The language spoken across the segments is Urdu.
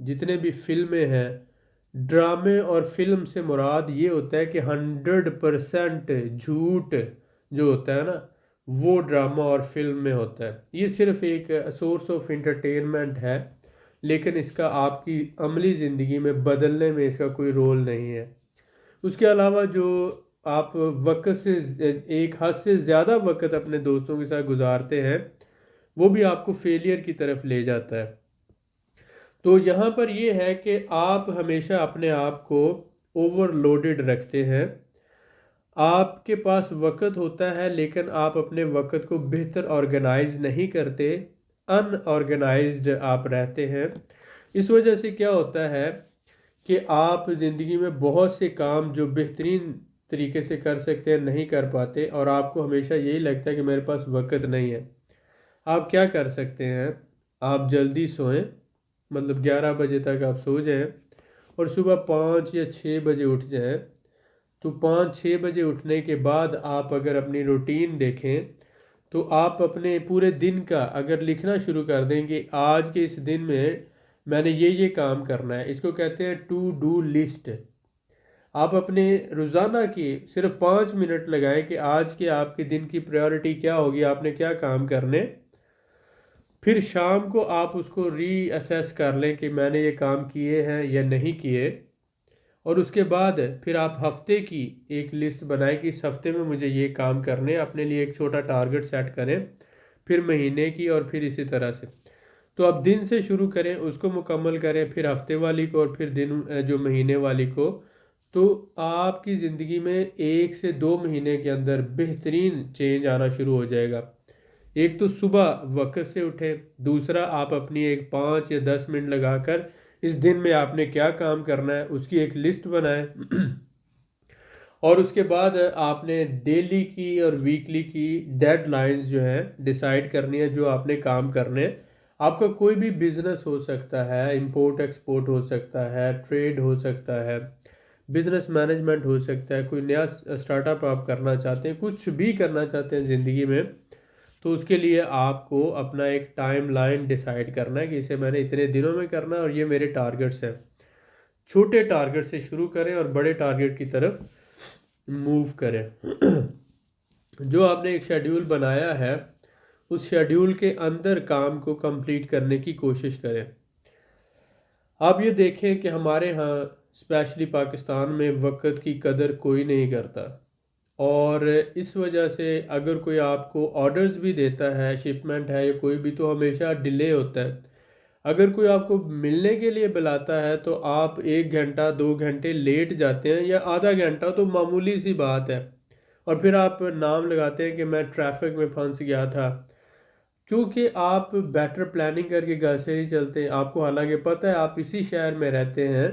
جتنے بھی فلمیں ہیں، ڈرامے اور فلم سے مراد یہ ہوتا ہے کہ 100% جھوٹ جو ہوتا ہے نا وہ ڈرامہ اور فلم میں ہوتا ہے۔ یہ صرف ایک سورس آف انٹرٹینمنٹ ہے، لیکن اس کا آپ کی عملی زندگی میں بدلنے میں اس کا کوئی رول نہیں ہے۔ اس کے علاوہ جو آپ وقت سے ایک حد سے زیادہ وقت اپنے دوستوں کے ساتھ گزارتے ہیں وہ بھی آپ کو فیلئر کی طرف لے جاتا ہے۔ تو یہاں پر یہ ہے کہ آپ ہمیشہ اپنے آپ کو اوور لوڈڈ رکھتے ہیں، آپ کے پاس وقت ہوتا ہے لیکن آپ اپنے وقت کو بہتر آرگنائز نہیں کرتے، ان آرگنائزڈ آپ رہتے ہیں۔ اس وجہ سے کیا ہوتا ہے کہ آپ زندگی میں بہت سے کام جو بہترین طریقے سے کر سکتے ہیں نہیں کر پاتے، اور آپ کو ہمیشہ یہی لگتا ہے کہ میرے پاس وقت نہیں ہے۔ آپ کیا کر سکتے ہیں؟ آپ جلدی سوئیں، مطلب 11 بجے تک آپ سو جائیں اور صبح 5 یا 6 بجے اٹھ جائیں۔ تو 5-6 بجے اٹھنے کے بعد آپ اگر اپنی روٹین دیکھیں تو آپ اپنے پورے دن کا اگر لکھنا شروع کر دیں کہ آج کے اس دن میں نے یہ کام کرنا ہے، اس کو کہتے ہیں ٹو ڈو لسٹ۔ آپ اپنے روزانہ کی صرف 5 منٹ لگائیں کہ آج کے آپ کے دن کی پریورٹی کیا ہوگی، آپ نے کیا کام کرنے، پھر شام کو آپ اس کو ری اسیس کر لیں کہ میں نے یہ کام کیے ہیں یا نہیں کیے، اور اس کے بعد پھر آپ ہفتے کی ایک لسٹ بنائیں کہ اس ہفتے میں مجھے یہ کام کرنے، اپنے لیے ایک چھوٹا ٹارگٹ سیٹ کریں، پھر مہینے کی، اور پھر اسی طرح سے۔ تو آپ دن سے شروع کریں، اس کو مکمل کریں، پھر ہفتے والی کو، اور پھر دن جو مہینے والی کو۔ تو آپ کی زندگی میں 1 سے 2 مہینے کے اندر بہترین چینج آنا شروع ہو جائے گا۔ ایک تو صبح وقت سے اٹھیں، دوسرا آپ اپنی ایک 5 یا 10 منٹ لگا کر اس دن میں آپ نے کیا کام کرنا ہے اس کی ایک لسٹ بنائیں، اور اس کے بعد آپ نے ڈیلی کی اور ویکلی کی ڈیڈ لائنز جو ہیں ڈیسائیڈ کرنی ہے جو آپ نے کام کرنے۔ آپ کا کوئی بھی بزنس ہو سکتا ہے، امپورٹ ایکسپورٹ ہو سکتا ہے، ٹریڈ ہو سکتا ہے، بزنس مینجمنٹ ہو سکتا ہے، کوئی نیا سٹارٹ اپ آپ کرنا چاہتے ہیں، کچھ بھی کرنا چاہتے ہیں زندگی میں، تو اس کے لیے آپ کو اپنا ایک ٹائم لائن ڈیسائیڈ کرنا ہے کہ اسے میں نے اتنے دنوں میں کرنا ہے اور یہ میرے ٹارگٹس ہیں۔ چھوٹے ٹارگٹ سے شروع کریں اور بڑے ٹارگٹ کی طرف موو کریں۔ جو آپ نے ایک شیڈیول بنایا ہے اس شیڈیول کے اندر کام کو کمپلیٹ کرنے کی کوشش کریں۔ آپ یہ دیکھیں کہ ہمارے ہاں اسپیشلی پاکستان میں وقت کی قدر کوئی نہیں کرتا، اور اس وجہ سے اگر کوئی آپ کو آرڈرز بھی دیتا ہے، شپمنٹ ہے یا کوئی بھی، تو ہمیشہ ڈیلے ہوتا ہے۔ اگر کوئی آپ کو ملنے کے لیے بلاتا ہے تو آپ 1 گھنٹہ 2 گھنٹے لیٹ جاتے ہیں، یا آدھا گھنٹہ تو معمولی سی بات ہے، اور پھر آپ نام لگاتے ہیں کہ میں ٹریفک میں پھنس گیا تھا، کیونکہ آپ بیٹر پلاننگ کر کے گھر سے نہیں چلتے۔ آپ کو حالانکہ پتہ ہے آپ اسی شہر میں رہتے ہیں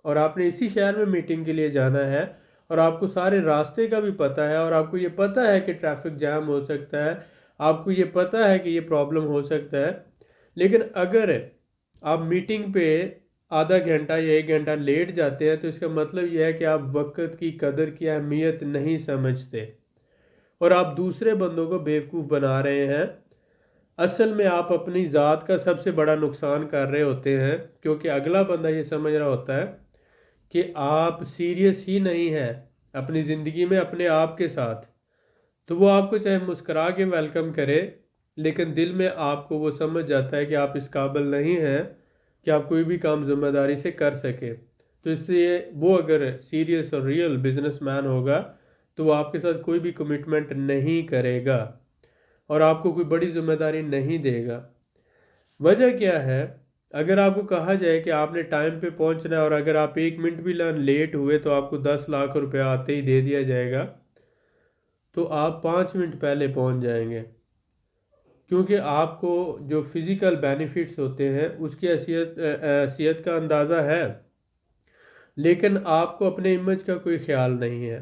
اور آپ نے اسی شہر میں میٹنگ کے لیے جانا ہے، اور آپ کو سارے راستے کا بھی پتہ ہے، اور آپ کو یہ پتہ ہے کہ ٹریفک جام ہو سکتا ہے، آپ کو یہ پتہ ہے کہ یہ پرابلم ہو سکتا ہے، لیکن اگر آپ میٹنگ پہ آدھا گھنٹہ یا 1 گھنٹہ لیٹ جاتے ہیں تو اس کا مطلب یہ ہے کہ آپ وقت کی قدر کی اہمیت نہیں سمجھتے اور آپ دوسرے بندوں کو بیوقوف بنا رہے ہیں۔ اصل میں آپ اپنی ذات کا سب سے بڑا نقصان کر رہے ہوتے ہیں، کیونکہ اگلا بندہ یہ سمجھ رہا ہوتا ہے کہ آپ سیریس ہی نہیں ہیں اپنی زندگی میں اپنے آپ کے ساتھ، تو وہ آپ کو چاہے مسکرا کے ویلکم کرے، لیکن دل میں آپ کو وہ سمجھ جاتا ہے کہ آپ اس قابل نہیں ہیں کہ آپ کوئی بھی کام ذمہ داری سے کر سکے۔ تو اس لیے وہ اگر سیریس اور ریئل بزنس مین ہوگا تو وہ آپ کے ساتھ کوئی بھی کمٹمنٹ نہیں کرے گا اور آپ کو کوئی بڑی ذمہ داری نہیں دے گا۔ وجہ کیا ہے؟ اگر آپ کو کہا جائے کہ آپ نے ٹائم پہ پہنچنا ہے اور اگر آپ 1 منٹ بھی لیٹ ہوئے تو آپ کو 10 لاکھ روپے آتے ہی دے دیا جائے گا، تو آپ 5 منٹ پہلے پہنچ جائیں گے، کیونکہ آپ کو جو فزیکل بینیفٹس ہوتے ہیں اس کی حیثیت کا اندازہ ہے، لیکن آپ کو اپنے امیج کا کوئی خیال نہیں ہے۔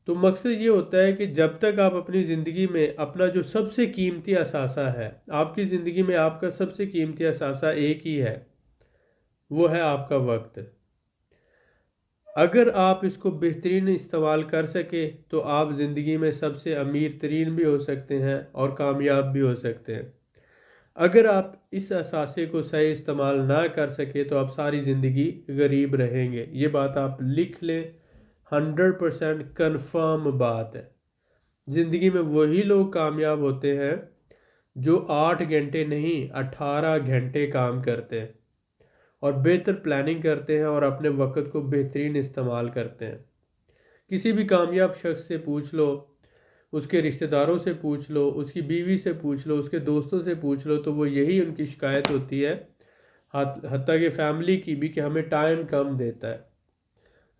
تو مقصد یہ ہوتا ہے کہ جب تک آپ اپنی زندگی میں اپنا جو سب سے قیمتی اثاثہ ہے، آپ کی زندگی میں آپ کا سب سے قیمتی اثاثہ ایک ہی ہے، وہ ہے آپ کا وقت۔ اگر آپ اس کو بہترین استعمال کر سکے تو آپ زندگی میں سب سے امیر ترین بھی ہو سکتے ہیں اور کامیاب بھی ہو سکتے ہیں۔ اگر آپ اس اثاثے کو صحیح استعمال نہ کر سکے تو آپ ساری زندگی غریب رہیں گے. یہ بات آپ لکھ لیں، 100% کنفرم بات ہے. زندگی میں وہی لوگ کامیاب ہوتے ہیں جو 8 گھنٹے نہیں 18 گھنٹے کام کرتے ہیں اور بہتر پلاننگ کرتے ہیں اور اپنے وقت کو بہترین استعمال کرتے ہیں. کسی بھی کامیاب شخص سے پوچھ لو، اس کے رشتہ داروں سے پوچھ لو، اس کی بیوی سے پوچھ لو، اس کے دوستوں سے پوچھ لو، تو وہ یہی ان کی شکایت ہوتی ہے، حتیٰ کہ فیملی کی بھی، کہ ہمیں ٹائم کم دیتا ہے.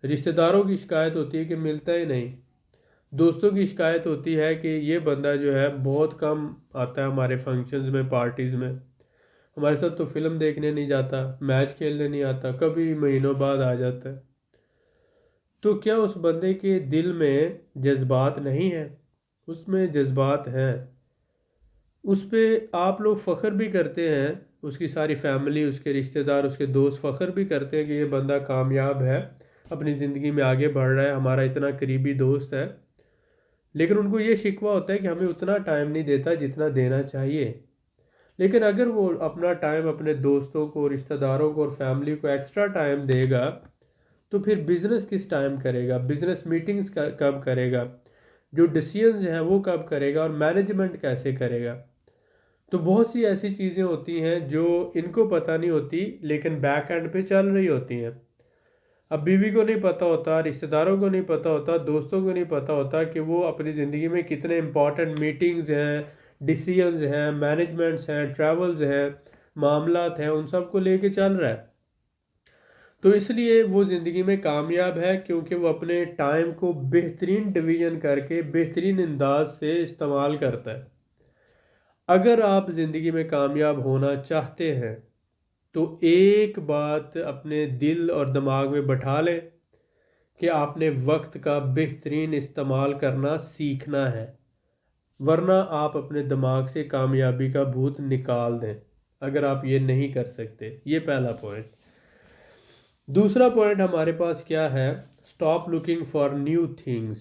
رشتہ داروں کی شکایت ہوتی ہے کہ ملتا ہی نہیں. دوستوں کی شکایت ہوتی ہے کہ یہ بندہ جو ہے بہت کم آتا ہے ہمارے فنکشنز میں، پارٹیز میں، ہمارے ساتھ تو فلم دیکھنے نہیں جاتا، میچ کھیلنے نہیں آتا، کبھی مہینوں بعد آ جاتا ہے. تو کیا اس بندے کے دل میں جذبات نہیں ہیں؟ اس میں جذبات ہیں. اس پہ آپ لوگ فخر بھی کرتے ہیں، اس کی ساری فیملی، اس کے رشتہ دار، اس کے دوست فخر بھی کرتے ہیں کہ یہ بندہ کامیاب ہے، اپنی زندگی میں آگے بڑھ رہا ہے، ہمارا اتنا قریبی دوست ہے. لیکن ان کو یہ شکوہ ہوتا ہے کہ ہمیں اتنا ٹائم نہیں دیتا جتنا دینا چاہیے. لیکن اگر وہ اپنا ٹائم اپنے دوستوں کو، رشتہ داروں کو اور فیملی کو ایکسٹرا ٹائم دے گا تو پھر بزنس کس ٹائم کرے گا؟ بزنس میٹنگز کب کرے گا؟ جو ڈیسیژنز ہیں وہ کب کرے گا؟ اور مینجمنٹ کیسے کرے گا؟ تو بہت سی ایسی چیزیں ہوتی ہیں جو ان کو پتہ نہیں ہوتی لیکن بیک اینڈ پہ چل رہی ہوتی ہیں. اب بیوی کو نہیں پتہ ہوتا، رشتہ داروں کو نہیں پتہ ہوتا، دوستوں کو نہیں پتہ ہوتا کہ وہ اپنی زندگی میں کتنے امپورٹنٹ میٹنگز ہیں، ڈیسیژنز ہیں، مینجمنٹس ہیں، ٹریولز ہیں، معاملات ہیں، ان سب کو لے کے چل رہا ہے. تو اس لیے وہ زندگی میں کامیاب ہے کیونکہ وہ اپنے ٹائم کو بہترین ڈویژن کر کے بہترین انداز سے استعمال کرتا ہے. اگر آپ زندگی میں کامیاب ہونا چاہتے ہیں تو ایک بات اپنے دل اور دماغ میں بٹھا لیں کہ آپ نے وقت کا بہترین استعمال کرنا سیکھنا ہے، ورنہ آپ اپنے دماغ سے کامیابی کا بھوت نکال دیں اگر آپ یہ نہیں کر سکتے. یہ پہلا پوائنٹ. دوسرا پوائنٹ ہمارے پاس کیا ہے؟ Stop looking for new things.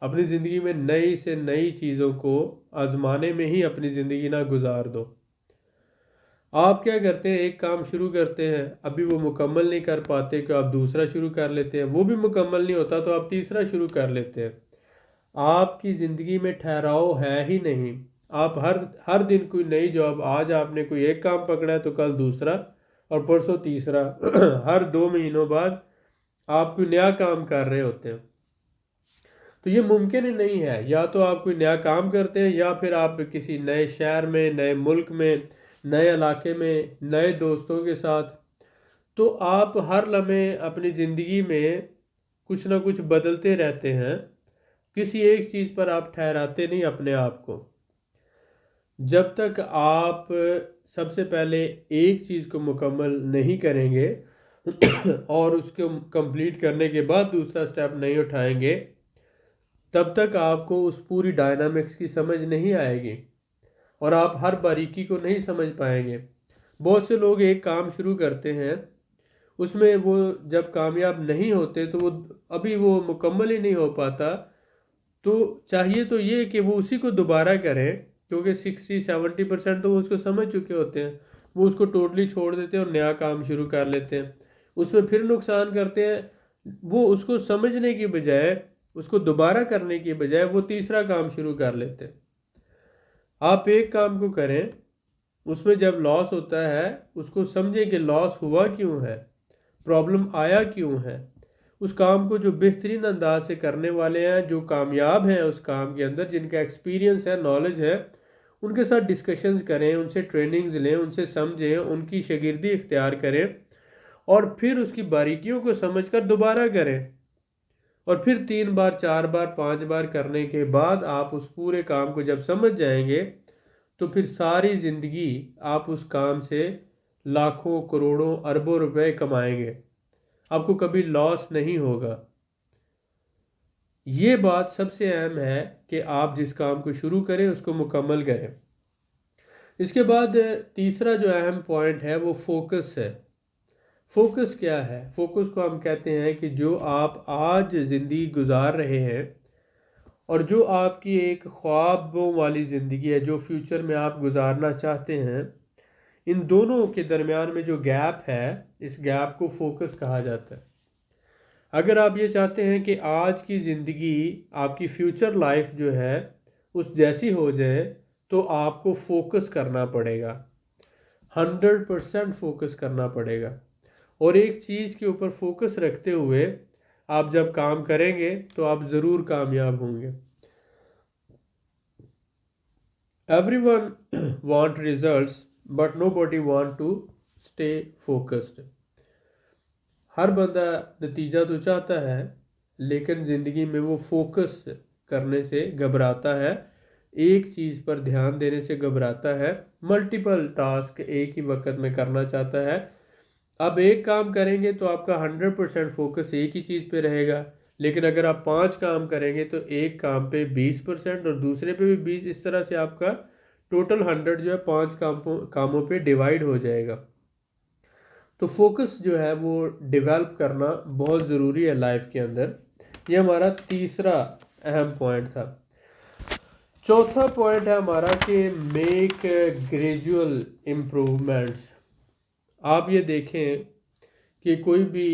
اپنی زندگی میں نئی سے نئی چیزوں کو آزمانے میں ہی اپنی زندگی نہ گزار دو. آپ کیا کرتے ہیں؟ ایک کام شروع کرتے ہیں، ابھی وہ مکمل نہیں کر پاتے کہ آپ دوسرا شروع کر لیتے ہیں، وہ بھی مکمل نہیں ہوتا تو آپ تیسرا شروع کر لیتے ہیں. آپ کی زندگی میں ٹھہراؤ ہے ہی نہیں. آپ ہر دن کوئی نئی جاب، آج آپ نے کوئی ایک کام پکڑا ہے تو کل دوسرا اور پرسوں تیسرا. ہر 2 مہینوں بعد آپ کوئی نیا کام کر رہے ہوتے ہیں. تو یہ ممکن ہی نہیں ہے. یا تو آپ کوئی نیا کام کرتے ہیں یا پھر آپ کسی نئے شہر میں، نئے ملک میں، نئے علاقے میں، نئے دوستوں کے ساتھ. تو آپ ہر لمحے اپنی زندگی میں کچھ نہ کچھ بدلتے رہتے ہیں. کسی ایک چیز پر آپ ٹھہراتے نہیں اپنے آپ کو. جب تک آپ سب سے پہلے ایک چیز کو مکمل نہیں کریں گے اور اس کو کمپلیٹ کرنے کے بعد دوسرا سٹیپ نہیں اٹھائیں گے، تب تک آپ کو اس پوری ڈائنامکس کی سمجھ نہیں آئے گی اور آپ ہر باریکی کو نہیں سمجھ پائیں گے. بہت سے لوگ ایک کام شروع کرتے ہیں، اس میں وہ جب کامیاب نہیں ہوتے تو وہ مکمل ہی نہیں ہو پاتا. تو چاہیے تو یہ کہ وہ اسی کو دوبارہ کریں، کیونکہ 60-70% تو وہ اس کو سمجھ چکے ہوتے ہیں. وہ اس کو ٹوٹلی چھوڑ دیتے ہیں اور نیا کام شروع کر لیتے ہیں. اس میں پھر نقصان کرتے ہیں. وہ اس کو سمجھنے کی بجائے، اس کو دوبارہ کرنے کی بجائے وہ تیسرا کام شروع کر لیتے ہیں. آپ ایک کام کو کریں، اس میں جب لاس ہوتا ہے اس کو سمجھیں کہ لاس ہوا کیوں ہے، پرابلم آیا کیوں ہے. اس کام کو جو بہترین انداز سے کرنے والے ہیں، جو کامیاب ہیں اس کام کے اندر، جن کا ایکسپیرینس ہے، نالج ہے، ان کے ساتھ ڈسکشنز کریں، ان سے ٹریننگز لیں، ان سے سمجھیں، ان کی شاگردی اختیار کریں اور پھر اس کی باریکیوں کو سمجھ کر دوبارہ کریں. اور پھر 3 بار، 4 بار، 5 بار کرنے کے بعد آپ اس پورے کام کو جب سمجھ جائیں گے تو پھر ساری زندگی آپ اس کام سے لاکھوں، کروڑوں، اربوں روپے کمائیں گے. آپ کو کبھی لاس نہیں ہوگا. یہ بات سب سے اہم ہے کہ آپ جس کام کو شروع کریں اس کو مکمل کریں. اس کے بعد تیسرا جو اہم پوائنٹ ہے وہ فوکس ہے. فوکس کیا ہے؟ فوکس کو ہم کہتے ہیں کہ جو آپ آج زندگی گزار رہے ہیں اور جو آپ کی ایک خوابوں والی زندگی ہے، جو فیوچر میں آپ گزارنا چاہتے ہیں، ان دونوں کے درمیان میں جو گیپ ہے اس گیپ کو فوکس کہا جاتا ہے۔ اگر آپ یہ چاہتے ہیں کہ آج کی زندگی آپ کی فیوچر لائف جو ہے اس جیسی ہو جائے تو آپ کو فوکس کرنا پڑے گا، 100% فوکس کرنا پڑے گا، اور ایک چیز کے اوپر فوکس رکھتے ہوئے آپ جب کام کریں گے تو آپ ضرور کامیاب ہوں گے۔ Everyone want results but nobody want to stay focused۔ ہر بندہ نتیجہ تو چاہتا ہے لیکن زندگی میں وہ فوکس کرنے سے گھبراتا ہے، ایک چیز پر دھیان دینے سے گھبراتا ہے، ملٹیپل ٹاسک ایک ہی وقت میں کرنا چاہتا ہے۔ اب ایک کام کریں گے تو آپ کا 100% فوکس ایک ہی چیز پہ رہے گا، لیکن اگر آپ 5 کام کریں گے تو ایک کام پہ 20% اور دوسرے پہ بھی 20، اس طرح سے آپ کا ٹوٹل 100 جو ہے 5 کاموں پہ ڈیوائیڈ ہو جائے گا۔ تو فوکس جو ہے وہ ڈیولپ کرنا بہت ضروری ہے لائف کے اندر۔ یہ ہمارا تیسرا اہم پوائنٹ تھا۔ چوتھا پوائنٹ ہے ہمارا کہ میک گریجول امپروومنٹس۔ آپ یہ دیکھیں کہ کوئی بھی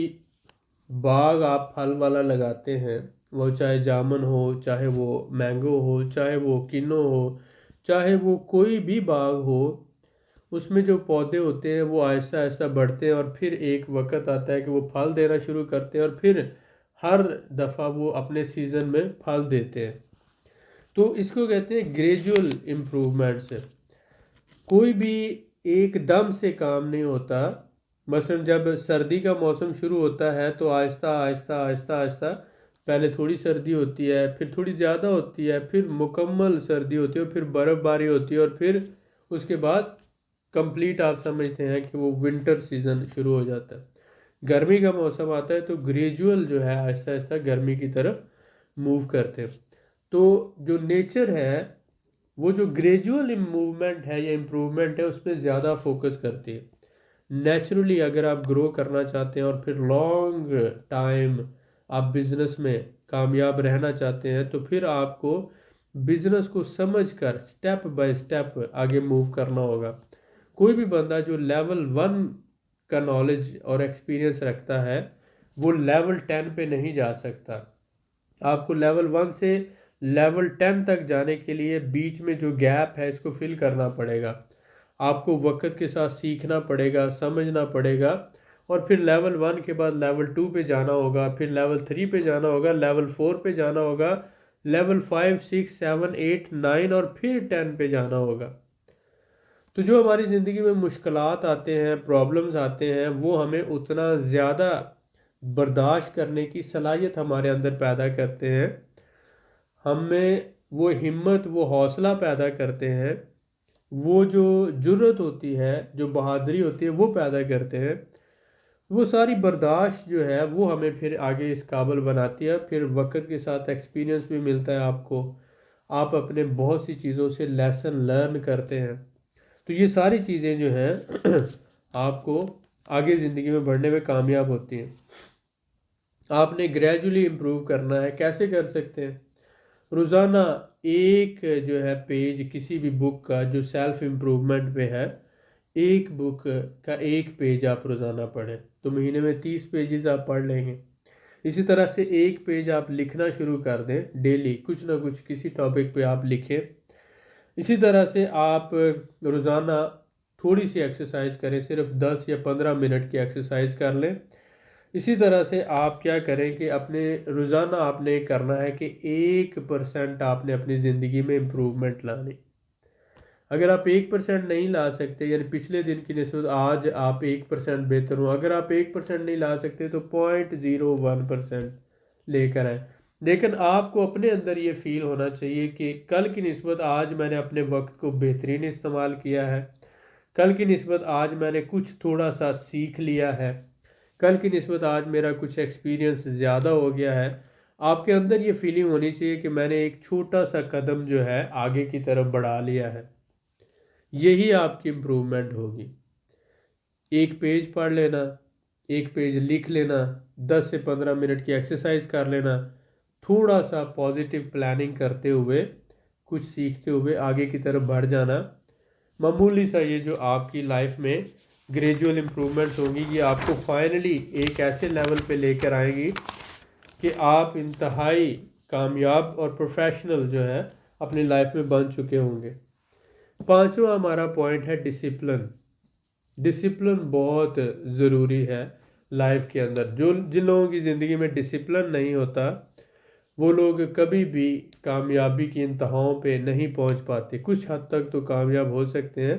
باغ آپ پھل والا لگاتے ہیں، وہ چاہے جامن ہو، چاہے وہ مینگو ہو، چاہے وہ کنو ہو، چاہے وہ کوئی بھی باغ ہو، اس میں جو پودے ہوتے ہیں وہ آہستہ آہستہ بڑھتے ہیں اور پھر ایک وقت آتا ہے کہ وہ پھل دینا شروع کرتے ہیں اور پھر ہر دفعہ وہ اپنے سیزن میں پھل دیتے ہیں۔ تو اس کو کہتے ہیں گریجول امپروومنٹس۔ کوئی بھی ایک دم سے کام نہیں ہوتا۔ مثلا جب سردی کا موسم شروع ہوتا ہے تو آہستہ آہستہ آہستہ آہستہ پہلے تھوڑی سردی ہوتی ہے، پھر تھوڑی زیادہ ہوتی ہے، پھر مکمل سردی ہوتی ہے، اور پھر برف باری ہوتی ہے، اور پھر اس کے بعد کمپلیٹ آپ سمجھتے ہیں کہ وہ ونٹر سیزن شروع ہو جاتا ہے۔ گرمی کا موسم آتا ہے تو گریجول جو ہے آہستہ آہستہ گرمی کی طرف موو کرتے ہیں۔ تو جو نیچر ہے وہ جو گریجول موومنٹ ہے یا امپروومنٹ ہے اس پہ زیادہ فوکس کرتی ہے۔ نیچرلی اگر آپ گرو کرنا چاہتے ہیں اور پھر لانگ ٹائم آپ بزنس میں کامیاب رہنا چاہتے ہیں تو پھر آپ کو بزنس کو سمجھ کر سٹیپ بائی سٹیپ آگے موو کرنا ہوگا۔ کوئی بھی بندہ جو لیول 1 کا نالج اور ایکسپیرینس رکھتا ہے وہ لیول 10 پہ نہیں جا سکتا۔ آپ کو لیول 1 سے لیول 10 تک جانے کے لیے بیچ میں جو گیپ ہے اس کو فل کرنا پڑے گا۔ آپ کو وقت کے ساتھ سیکھنا پڑے گا، سمجھنا پڑے گا، اور پھر لیول 1 کے بعد لیول 2 پہ جانا ہوگا، پھر لیول 3 پہ جانا ہوگا، لیول 4 پہ جانا ہوگا، لیول 5 6 7 8 9 اور پھر 10 پہ جانا ہوگا۔ تو جو ہماری زندگی میں مشکلات آتے ہیں، پرابلمز آتے ہیں، وہ ہمیں اتنا زیادہ برداشت کرنے کی صلاحیت ہمارے اندر پیدا کرتے ہیں، ہمیں وہ ہمت، وہ حوصلہ پیدا کرتے ہیں، وہ جو جرت ہوتی ہے، جو بہادری ہوتی ہے وہ پیدا کرتے ہیں۔ وہ ساری برداشت جو ہے وہ ہمیں پھر آگے اس قابل بناتی ہے، پھر وقت کے ساتھ ایکسپیرینس بھی ملتا ہے آپ کو، آپ اپنے بہت سی چیزوں سے لیسن لرن کرتے ہیں۔ تو یہ ساری چیزیں جو ہیں آپ کو آگے زندگی میں بڑھنے میں کامیاب ہوتی ہیں۔ آپ نے گریجولی امپروو کرنا ہے، کیسے کر سکتے ہیں؟ روزانہ ایک جو ہے پیج کسی بھی بک کا جو سیلف امپروومنٹ پہ ہے، ایک بک کا ایک پیج آپ روزانہ پڑھیں تو مہینے میں 30 پیجز آپ پڑھ لیں گے۔ اسی طرح سے ایک پیج آپ لکھنا شروع کر دیں، ڈیلی کچھ نہ کچھ کسی ٹاپک پہ آپ لکھیں۔ اسی طرح سے آپ روزانہ تھوڑی سی ایکسرسائز کریں، صرف 10 یا 15 منٹ کی ایکسرسائز کر لیں۔ اسی طرح سے آپ کیا کریں کہ اپنے روزانہ آپ نے کرنا ہے کہ 1% آپ نے اپنی زندگی میں امپروومنٹ لانی۔ اگر آپ 1% نہیں لا سکتے، یعنی پچھلے دن کی نسبت آج آپ 1% بہتر ہوں، اگر آپ 1% نہیں لا سکتے تو 0.01% لے کر آئیں۔ لیکن آپ کو اپنے اندر یہ فیل ہونا چاہیے کہ کل کی نسبت آج میں نے اپنے وقت کو بہترین استعمال کیا ہے، کل کی نسبت آج میں نے کچھ تھوڑا سا سیکھ لیا ہے، کل کی نسبت آج میرا کچھ ایکسپیرینس زیادہ ہو گیا ہے۔ آپ کے اندر یہ فیلنگ ہونی چاہیے کہ میں نے ایک چھوٹا سا قدم جو ہے آگے کی طرف بڑھا لیا ہے، یہی آپ کی امپروومنٹ ہوگی۔ ایک پیج پڑھ لینا، ایک پیج لکھ لینا، 10 سے 15 منٹ کی ایکسرسائز کر لینا، تھوڑا سا پازیٹیو پلاننگ کرتے ہوئے، کچھ سیکھتے ہوئے آگے کی طرف بڑھ جانا، معمولی سا یہ جو آپ کی لائف میں گریجول امپرومنٹس ہوں گی، یہ آپ کو فائنلی ایک ایسے لیول پہ لے کر آئیں گی کہ آپ انتہائی کامیاب اور پروفیشنل جو ہے اپنی لائف میں بن چکے ہوں گے۔ پانچواں ہمارا پوائنٹ ہے ڈسپلن۔ ڈسپلن بہت ضروری ہے لائف کے اندر۔ جن لوگوں کی زندگی میں ڈسپلن نہیں ہوتا وہ لوگ کبھی بھی کامیابی کی انتہاؤں پہ نہیں پہنچ پاتے۔ کچھ حد تک تو کامیاب ہو سکتے ہیں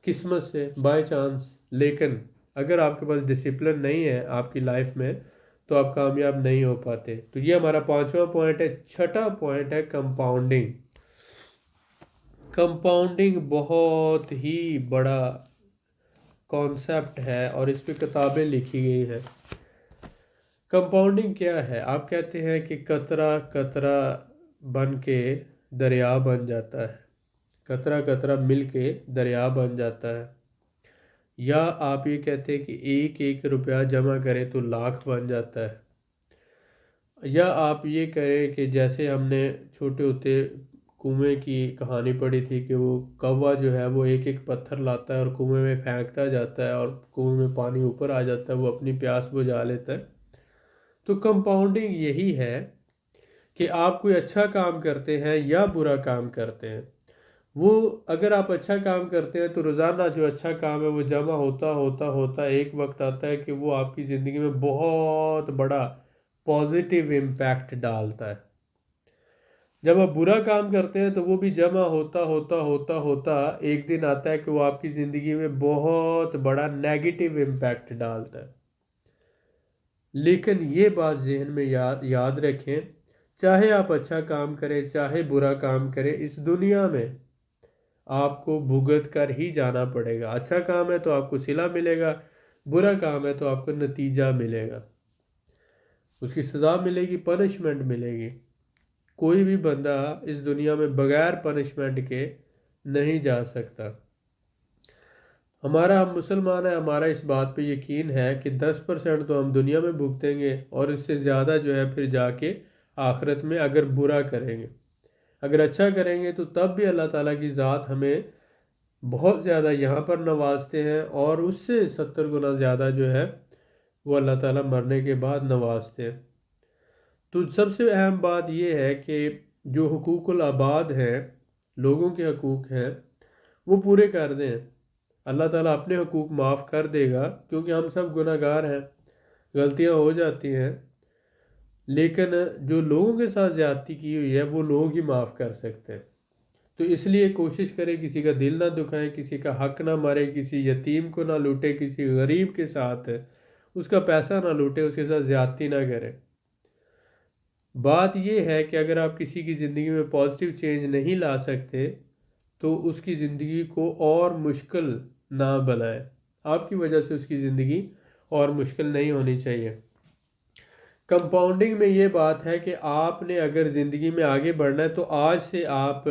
قسمت سے، بائی چانس، لیکن اگر آپ کے پاس ڈسپلن نہیں ہے آپ کی لائف میں تو آپ کامیاب نہیں ہو پاتے۔ تو یہ ہمارا پانچواں پوائنٹ ہے۔ چھٹا پوائنٹ ہے کمپاؤنڈنگ۔ کمپاؤنڈنگ بہت ہی بڑا کانسیپٹ ہے اور اس پہ کتابیں لکھی گئی ہیں۔ کمپاؤنڈنگ کیا ہے؟ آپ کہتے ہیں کہ قطرہ قطرہ بن کے دریا بن جاتا ہے، قطرہ قطرہ مل کے دریا بن جاتا ہے، یا آپ یہ کہتے ہیں کہ ایک ایک روپیہ جمع کریں تو لاکھ بن جاتا ہے، یا آپ یہ کریں کہ جیسے ہم نے چھوٹے ہوتے کنویں کی کہانی پڑھی تھی کہ وہ کوا جو ہے وہ ایک ایک پتھر لاتا ہے اور کنویں میں پھینکتا جاتا ہے اور کنویں میں پانی اوپر آ جاتا ہے، وہ اپنی پیاس بجھا لیتا ہے۔ تو کمپاؤنڈنگ یہی ہے کہ آپ کوئی اچھا کام کرتے ہیں یا برا کام کرتے ہیں، وہ اگر آپ اچھا کام کرتے ہیں تو روزانہ جو اچھا کام ہے وہ جمع ہوتا ہوتا ہوتا ایک وقت آتا ہے کہ وہ آپ کی زندگی میں بہت بڑا پازیٹیو امپیکٹ ڈالتا ہے۔ جب آپ برا کام کرتے ہیں تو وہ بھی جمع ہوتا ہوتا ہوتا ہوتا ایک دن آتا ہے کہ وہ آپ کی زندگی میں بہت بڑا نیگیٹیو امپیکٹ ڈالتا ہے۔ لیکن یہ بات ذہن میں یاد رکھیں، چاہے آپ اچھا کام کریں چاہے برا کام کریں، اس دنیا میں آپ کو بھگت کر ہی جانا پڑے گا۔ اچھا کام ہے تو آپ کو صلہ ملے گا، برا کام ہے تو آپ کو نتیجہ ملے گا، اس کی سزا ملے گی، پنشمنٹ ملے گی۔ کوئی بھی بندہ اس دنیا میں بغیر پنشمنٹ کے نہیں جا سکتا۔ ہم مسلمان ہیں، ہمارا اس بات پہ یقین ہے کہ 10% تو ہم دنیا میں بھگتیں گے اور اس سے زیادہ جو ہے پھر جا کے آخرت میں اگر برا کریں گے۔ اگر اچھا کریں گے تو تب بھی اللہ تعالیٰ کی ذات ہمیں بہت زیادہ یہاں پر نوازتے ہیں اور اس سے 70 گنا زیادہ جو ہے وہ اللہ تعالیٰ مرنے کے بعد نوازتے ہیں۔ تو سب سے اہم بات یہ ہے کہ جو حقوق العباد ہیں، لوگوں کے حقوق ہیں، وہ پورے کر دیں۔ اللہ تعالیٰ اپنے حقوق معاف کر دے گا کیونکہ ہم سب گناہ گار ہیں، غلطیاں ہو جاتی ہیں، لیکن جو لوگوں کے ساتھ زیادتی کی ہوئی ہے وہ لوگ ہی معاف کر سکتے ہیں۔ تو اس لیے کوشش کریں کسی کا دل نہ دکھائیں، کسی کا حق نہ مارے، کسی یتیم کو نہ لوٹے، کسی غریب کے ساتھ اس کا پیسہ نہ لوٹے، اس کے ساتھ زیادتی نہ کریں۔ بات یہ ہے کہ اگر آپ کسی کی زندگی میں پازیٹیو چینج نہیں لا سکتے تو اس کی زندگی کو اور مشکل نہ بنائیں۔ آپ کی وجہ سے اس کی زندگی اور مشکل نہیں ہونی چاہیے۔ کمپاؤنڈنگ میں یہ بات ہے کہ آپ نے اگر زندگی میں آگے بڑھنا ہے تو آج سے آپ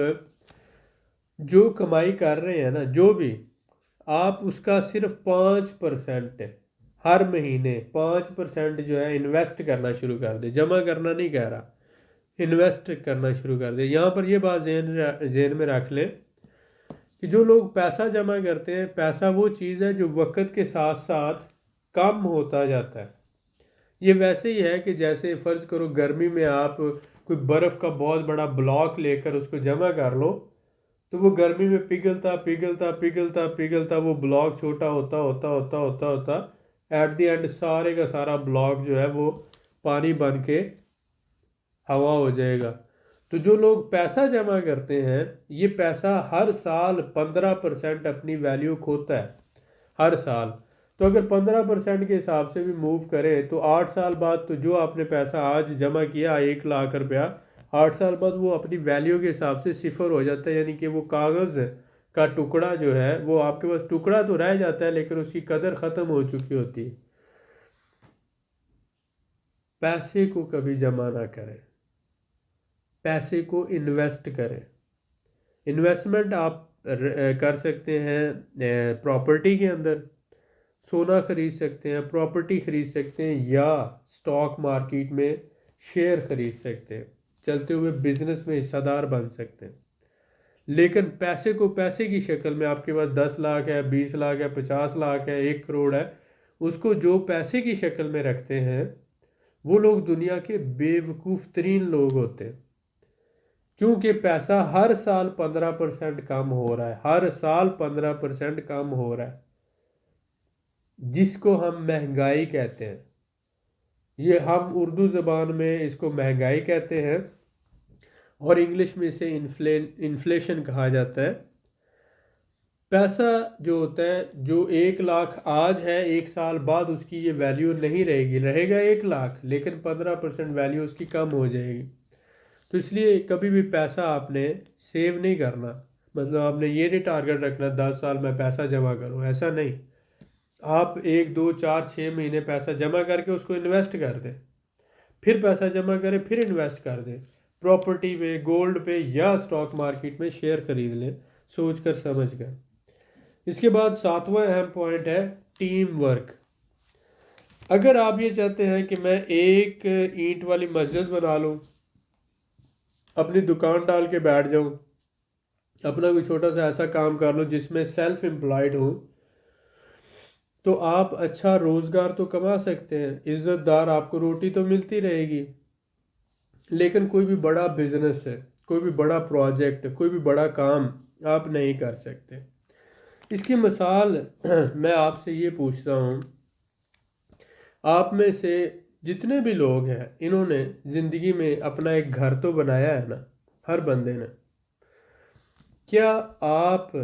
جو کمائی کر رہے ہیں نا، جو بھی، آپ اس کا صرف 5% ہر مہینے 5% جو ہے انویسٹ کرنا شروع کر دیں۔ جمع کرنا نہیں کہہ رہا، انویسٹ کرنا شروع کر دیں۔ یہاں پر یہ بات ذہن میں رکھ لیں کہ جو لوگ پیسہ جمع کرتے ہیں، پیسہ وہ چیز ہے جو وقت کے ساتھ ساتھ کم ہوتا جاتا ہے۔ یہ ویسے ہی ہے کہ جیسے فرض کرو گرمی میں آپ کوئی برف کا بہت بڑا بلاک لے کر اس کو جمع کر لو تو وہ گرمی میں پگھلتا پگھلتا پگھلتا پگھلتا وہ بلاک چھوٹا ہوتا ہوتا ہوتا ہوتا ہوتا ایٹ دی اینڈ سارے کا سارا بلاک جو ہے وہ پانی بن کے ہوا ہو جائے گا۔ تو جو لوگ پیسہ جمع کرتے ہیں، یہ پیسہ ہر سال 15% اپنی ویلیو کھوتا ہے، ہر سال۔ تو اگر 15% کے حساب سے بھی موو کریں تو 8 سال بعد تو جو آپ نے پیسہ آج جمع کیا 1 لاکھ روپیہ، 8 سال بعد وہ اپنی ویلیو کے حساب سے صفر ہو جاتا ہے، یعنی کہ وہ کاغذ کا ٹکڑا جو ہے وہ آپ کے پاس ٹکڑا تو رہ جاتا ہے لیکن اس کی قدر ختم ہو چکی ہوتی ہے۔ پیسے کو کبھی جمع نہ کریں، پیسے کو انویسٹ کریں۔ انویسٹمنٹ آپ کر سکتے ہیں پراپرٹی کے اندر، سونا خرید سکتے ہیں، پراپرٹی خرید سکتے ہیں، یا سٹاک مارکیٹ میں شیئر خرید سکتے ہیں، چلتے ہوئے بزنس میں حصہ دار بن سکتے ہیں۔ لیکن پیسے کو پیسے کی شکل میں آپ کے پاس 10 لاکھ ہے، 20 لاکھ ہے، 50 لاکھ ہے، 1 کروڑ ہے، اس کو جو پیسے کی شکل میں رکھتے ہیں وہ لوگ دنیا کے بے وقوف ترین لوگ ہوتے ہیں، کیونکہ پیسہ ہر سال 15% کم ہو رہا ہے، ہر سال 15% کم ہو رہا ہے، جس کو ہم مہنگائی کہتے ہیں۔ یہ ہم اردو زبان میں اس کو مہنگائی کہتے ہیں اور انگلش میں اسے انفلیشن کہا جاتا ہے۔ پیسہ جو ہوتا ہے، جو 1 لاکھ آج ہے، 1 سال بعد اس کی یہ ویلیو نہیں رہے گی، رہے گا 1 لاکھ، لیکن 15% ویلیو اس کی کم ہو جائے گی۔ تو اس لیے کبھی بھی پیسہ آپ نے سیو نہیں کرنا، مطلب آپ نے یہ نہیں ٹارگٹ رکھنا 10 سال میں پیسہ جمع کروں، ایسا نہیں۔ آپ 1 2 4 6 مہینے پیسہ جمع کر کے اس کو انویسٹ کر دیں، پھر پیسہ جمع کریں، پھر انویسٹ کر دیں، پراپرٹی پہ، گولڈ پہ یا اسٹاک مارکیٹ میں شیئر خرید لیں، سوچ کر سمجھ کر۔ اس کے بعد 7واں اہم پوائنٹ ہے ٹیم ورک۔ اگر آپ یہ چاہتے ہیں کہ میں ایک اینٹ والی مسجد بنا لوں، اپنی دکان ڈال کے بیٹھ جاؤں، اپنا کوئی چھوٹا سا ایسا کام کر لوں جس میں سیلف امپلائڈ ہوں، تو آپ اچھا روزگار تو کما سکتے ہیں، عزت دار آپ کو روٹی تو ملتی رہے گی، لیکن کوئی بھی بڑا بزنس ہے، کوئی بھی بڑا پروجیکٹ، کوئی بھی بڑا کام آپ نہیں کر سکتے۔ اس کی مثال میں آپ سے یہ پوچھتا ہوں، آپ میں سے جتنے بھی لوگ ہیں انہوں نے زندگی میں اپنا ایک گھر تو بنایا ہے نا، ہر بندے نے۔ کیا آپ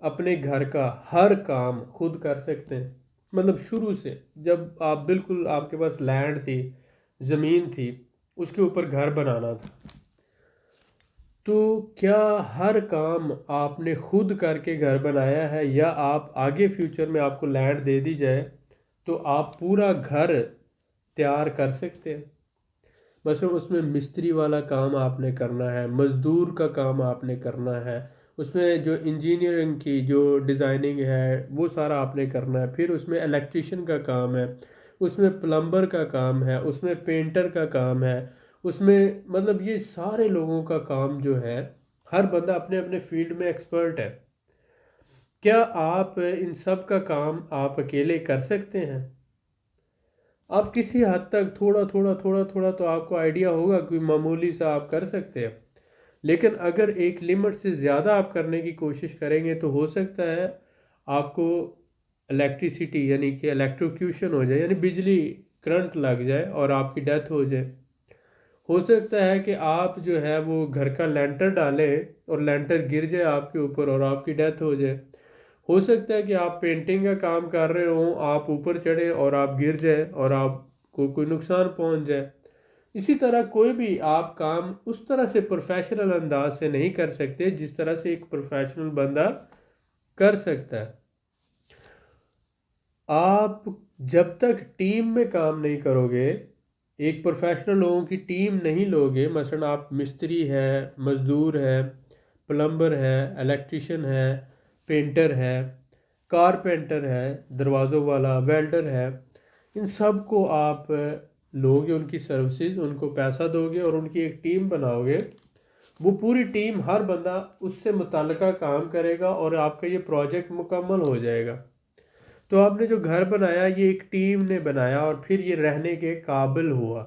اپنے گھر کا ہر کام خود کر سکتے ہیں؟ مطلب شروع سے، جب آپ بالکل آپ کے پاس لینڈ تھی، زمین تھی، اس کے اوپر گھر بنانا تھا، تو کیا ہر کام آپ نے خود کر کے گھر بنایا ہے، یا آپ آگے فیوچر میں آپ کو لینڈ دے دی جائے تو آپ پورا گھر تیار کر سکتے ہیں؟ مثلا اس میں مستری والا کام آپ نے کرنا ہے، مزدور کا کام آپ نے کرنا ہے، اس میں جو انجینئرنگ کی جو ڈیزائننگ ہے وہ سارا آپ نے کرنا ہے، پھر اس میں الیکٹریشین کا کام ہے، اس میں پلمبر کا کام ہے، اس میں پینٹر کا کام ہے، اس میں مطلب یہ سارے لوگوں کا کام جو ہے، ہر بندہ اپنے اپنے فیلڈ میں ایکسپرٹ ہے۔ کیا آپ ان سب کا کام آپ اکیلے کر سکتے ہیں؟ آپ کسی حد تک تھوڑا تھوڑا تھوڑا تھوڑا تو آپ کو آئیڈیا ہوگا، کوئی معمولی سا آپ کر سکتے ہیں، لیکن اگر ایک لمٹ سے زیادہ آپ کرنے کی کوشش کریں گے تو ہو سکتا ہے آپ کو الیکٹریسٹی یعنی کہ الیکٹروکیوشن ہو جائے، یعنی بجلی کرنٹ لگ جائے اور آپ کی ڈیتھ ہو جائے۔ ہو سکتا ہے کہ آپ جو ہے وہ گھر کا لینٹر ڈالیں اور لینٹر گر جائے آپ کے اوپر اور آپ کی ڈیتھ ہو جائے۔ ہو سکتا ہے کہ آپ پینٹنگ کا کام کر رہے ہوں، آپ اوپر چڑھیں اور آپ گر جائیں اور آپ کو کوئی نقصان پہنچ جائے۔ اسی طرح کوئی بھی آپ کام اس طرح سے پروفیشنل انداز سے نہیں کر سکتے جس طرح سے ایک پروفیشنل بندہ کر سکتا ہے۔ آپ جب تک ٹیم میں کام نہیں کرو گے، ایک پروفیشنل لوگوں کی ٹیم نہیں لوگے، مثلا آپ مستری ہے، مزدور ہے، پلمبر ہے، الیکٹریشین ہے، پینٹر ہے، کارپینٹر ہے، دروازوں والا، ویلڈر ہے، ان سب کو آپ لوگے، ان کی سروسز، ان کو پیسہ دو گے اور ان کی ایک ٹیم بناؤ گے، وہ پوری ٹیم ہر بندہ اس سے متعلقہ کام کرے گا اور آپ کا یہ پروجیکٹ مکمل ہو جائے گا۔ تو آپ نے جو گھر بنایا یہ ایک ٹیم نے بنایا اور پھر یہ رہنے کے قابل ہوا۔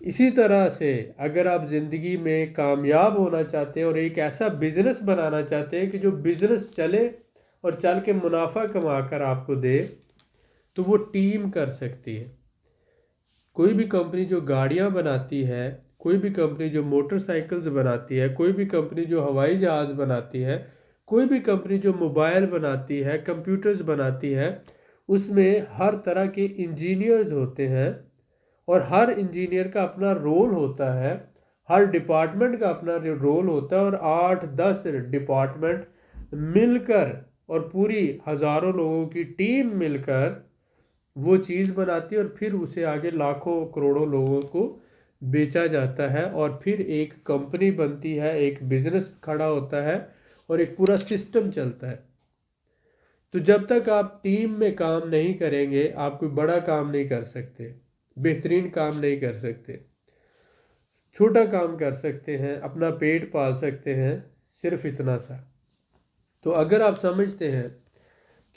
اسی طرح سے اگر آپ زندگی میں کامیاب ہونا چاہتے ہیں اور ایک ایسا بزنس بنانا چاہتے ہیں کہ جو بزنس چلے اور چل کے منافع کما کر آپ کو دے، تو وہ ٹیم کر سکتی ہے۔ کوئی بھی کمپنی جو گاڑیاں بناتی ہے، کوئی بھی کمپنی جو موٹر سائیکلز بناتی ہے، کوئی بھی کمپنی جو ہوائی جہاز بناتی ہے، کوئی بھی کمپنی جو موبائل بناتی ہے، کمپیوٹرز بناتی ہے، اس میں ہر طرح کے انجینئرز ہوتے ہیں اور ہر انجینئر کا اپنا رول ہوتا ہے، ہر ڈپارٹمنٹ کا اپنا رول ہوتا ہے، اور 8-10 ڈپارٹمنٹ مل کر اور پوری ہزاروں لوگوں کی ٹیم مل کر وہ چیز بناتی ہے اور پھر اسے آگے لاکھوں کروڑوں لوگوں کو بیچا جاتا ہے اور پھر ایک کمپنی بنتی ہے، ایک بزنس کھڑا ہوتا ہے اور ایک پورا سسٹم چلتا ہے۔ تو جب تک آپ ٹیم میں کام نہیں کریں گے آپ کوئی بڑا کام نہیں کر سکتے، بہترین کام نہیں کر سکتے۔ چھوٹا کام کر سکتے ہیں، اپنا پیٹ پال سکتے ہیں، صرف اتنا سا۔ تو اگر آپ سمجھتے ہیں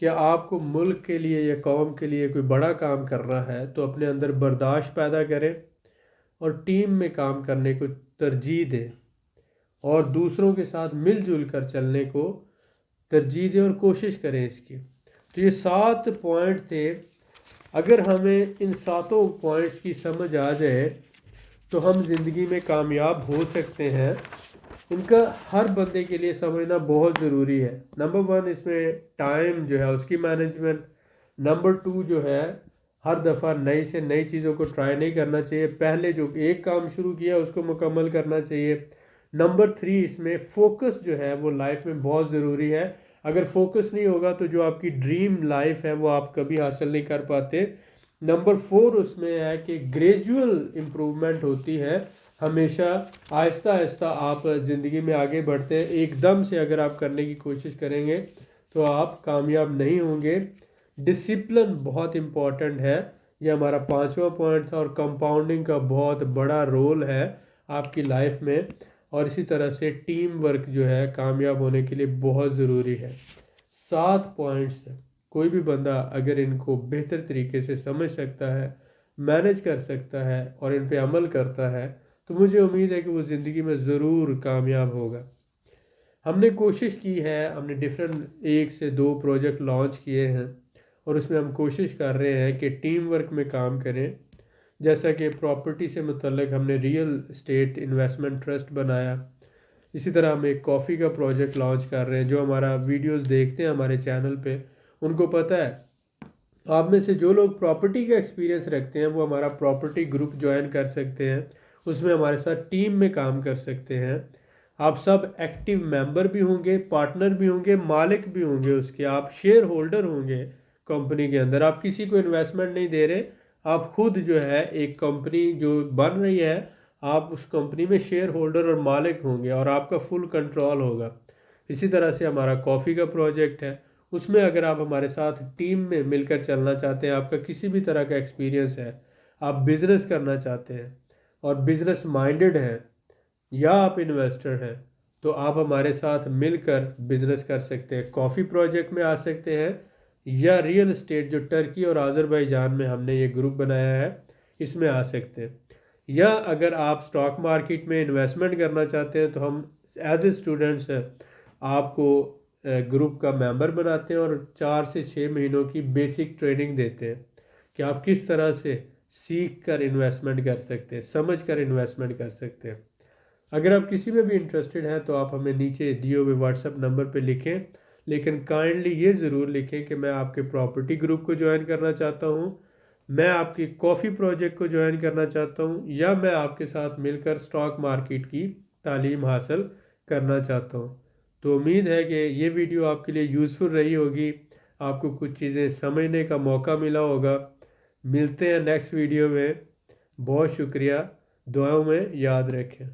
کہ آپ کو ملک کے لیے یا قوم کے لیے کوئی بڑا کام کرنا ہے تو اپنے اندر برداشت پیدا کریں اور ٹیم میں کام کرنے کو ترجیح دیں اور دوسروں کے ساتھ مل جل کر چلنے کو ترجیح دیں اور کوشش کریں اس کی۔ تو یہ 7 پوائنٹ تھے۔ اگر ہمیں ان 7 پوائنٹس کی سمجھ آ جائے تو ہم زندگی میں کامیاب ہو سکتے ہیں۔ ان کا ہر بندے کے لیے سمجھنا بہت ضروری ہے۔ نمبر 1 اس میں ٹائم جو ہے اس کی مینجمنٹ۔ نمبر 2 جو ہے ہر دفعہ نئی سے نئی چیزوں کو ٹرائی نہیں کرنا چاہیے، پہلے جو ایک کام شروع کیا اس کو مکمل کرنا چاہیے۔ نمبر 3 اس میں فوکس جو ہے وہ لائف میں بہت ضروری ہے۔ اگر فوکس نہیں ہوگا تو جو آپ کی ڈریم لائف ہے وہ آپ کبھی حاصل نہیں کر پاتے۔ نمبر 4 اس میں ہے کہ گریجول امپرومنٹ ہوتی ہے، ہمیشہ آہستہ آہستہ آپ زندگی میں آگے بڑھتے ہیں۔ ایک دم سے اگر آپ کرنے کی کوشش کریں گے تو آپ کامیاب نہیں ہوں گے۔ ڈسپلن بہت امپورٹنٹ ہے، یہ ہمارا 5واں پوائنٹ تھا، اور کمپاؤنڈنگ کا بہت بڑا رول ہے آپ کی لائف میں، اور اسی طرح سے ٹیم ورک جو ہے کامیاب ہونے کے لیے بہت ضروری ہے۔ 7 پوائنٹس کوئی بھی بندہ اگر ان کو بہتر طریقے سے سمجھ سکتا ہے، مینج کر سکتا ہے اور ان پہ عمل کرتا ہے تو مجھے امید ہے کہ وہ زندگی میں ضرور کامیاب ہوگا۔ ہم نے کوشش کی ہے، ہم نے 1 سے 2 پروجیکٹ لانچ کیے ہیں اور اس میں ہم کوشش کر رہے ہیں کہ ٹیم ورک میں کام کریں۔ جیسا کہ پراپرٹی سے متعلق ہم نے ریئل اسٹیٹ انویسٹمنٹ ٹرسٹ بنایا، اسی طرح ہم ایک کافی کا پروجیکٹ لانچ کر رہے ہیں۔ جو ہمارا ویڈیوز دیکھتے ہیں ہمارے چینل پہ ان کو پتہ ہے، آپ میں سے جو لوگ پراپرٹی کا ایکسپیرینس رکھتے ہیں وہ ہمارا پراپرٹی گروپ جوائن کر سکتے ہیں، اس میں ہمارے ساتھ ٹیم میں کام کر سکتے ہیں۔ آپ سب ایکٹیو ممبر بھی ہوں گے، پارٹنر بھی ہوں گے، مالک بھی ہوں گے، اس کے آپ شیئر ہولڈر ہوں گے کمپنی کے اندر۔ آپ کسی کو انویسٹمنٹ نہیں دے رہے، آپ خود جو ہے ایک کمپنی جو بن رہی ہے آپ اس کمپنی میں شیئر ہولڈر اور مالک ہوں گے اور آپ کا فل کنٹرول ہوگا۔ اسی طرح سے ہمارا کافی کا پروجیکٹ ہے، اس میں اگر آپ ہمارے ساتھ ٹیم میں مل کر چلنا چاہتے ہیں، آپ کا کسی بھی طرح کا ایکسپیرینس ہے، آپ بزنس کرنا چاہتے ہیں اور بزنس مائنڈڈ ہیں، یا آپ انویسٹر ہیں، تو آپ ہمارے ساتھ مل کر بزنس کر سکتے ہیں۔ کافی پروجیکٹ میں آ سکتے ہیں، یا ریئل اسٹیٹ جو ٹرکی اور آذربائیجان میں ہم نے یہ گروپ بنایا ہے اس میں آ سکتے ہیں، یا اگر آپ سٹاک مارکیٹ میں انویسٹمنٹ کرنا چاہتے ہیں تو ہم ایز اے اسٹوڈنٹس آپ کو گروپ کا ممبر بناتے ہیں اور 4 سے 6 مہینوں کی بیسک ٹریننگ دیتے ہیں کہ آپ کس طرح سے سیکھ کر انویسٹمنٹ کر سکتے ہیں، سمجھ کر انویسٹمنٹ کر سکتے ہیں۔ اگر آپ کسی میں بھی انٹرسٹڈ ہیں تو آپ ہمیں نیچے دیے ہوئے واٹس ایپ نمبر پہ لکھیں، لیکن کائنڈلی یہ ضرور لکھیں کہ میں آپ کے پراپرٹی گروپ کو جوائن کرنا چاہتا ہوں، میں آپ کی کافی پروجیکٹ کو جوائن کرنا چاہتا ہوں، یا میں آپ کے ساتھ مل کر سٹاک مارکیٹ کی تعلیم حاصل کرنا چاہتا ہوں۔ تو امید ہے کہ یہ ویڈیو آپ کے لیے یوزفل رہی ہوگی، آپ کو کچھ چیزیں سمجھنے کا موقع ملا ہوگا۔ ملتے ہیں نیکسٹ ویڈیو میں، بہت شکریہ، دعاؤں میں یاد رکھیں۔